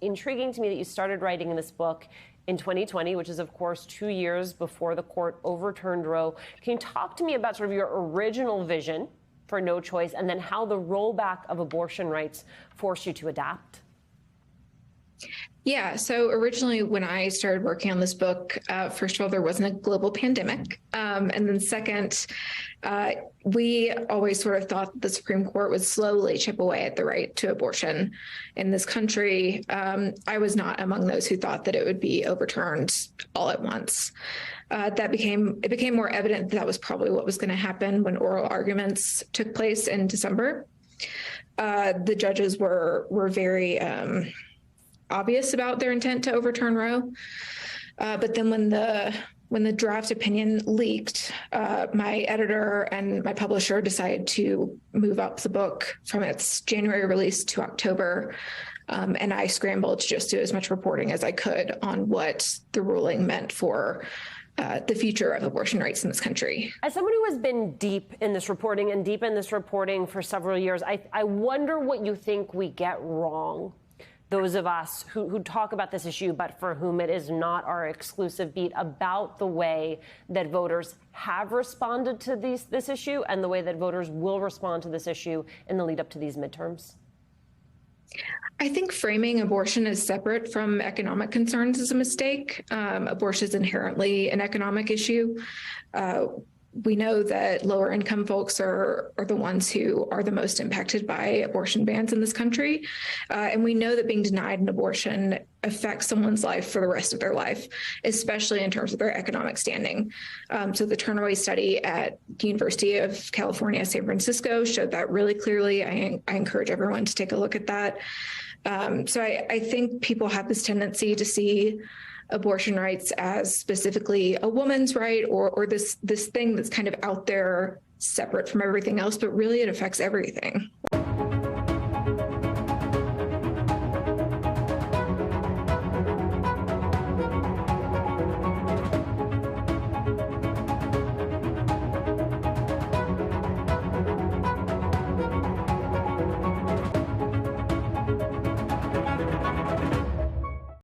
intriguing to me that you started writing this book in 2020, which is, of course, 2 years before the court overturned Roe. Can you talk to me about sort of your original vision for No Choice and then how the rollback of abortion rights forced you to adapt? Yeah, so originally when I started working on this book, first of all, there wasn't a global pandemic. And then second, we always sort of thought the Supreme Court would slowly chip away at the right to abortion in this country. I was not among those who thought that it would be overturned all at once. It became more evident that was probably what was going to happen when oral arguments took place in December. The judges were very obvious about their intent to overturn Roe. But then when the draft opinion leaked, my editor and my publisher decided to move up the book from its January release to October. And I scrambled to just do as much reporting as I could on what the ruling meant for the future of abortion rights in this country. As someone who has been deep in this reporting for several years, I wonder what you think we get wrong. Those of us who talk about this issue, but for whom it is not our exclusive beat, about the way that voters have responded to this issue and the way that voters will respond to this issue in the lead up to these midterms? I think framing abortion as separate from economic concerns is a mistake. Abortion is inherently an economic issue. We know that lower income folks are the ones who are the most impacted by abortion bans in this country. And we know that being denied an abortion affects someone's life for the rest of their life, especially in terms of their economic standing. So the Turnaway study at the University of California, San Francisco showed that really clearly. I encourage everyone to take a look at that. So I think people have this tendency to see abortion rights as specifically a woman's right or this thing that's kind of out there separate from everything else, but really it affects everything.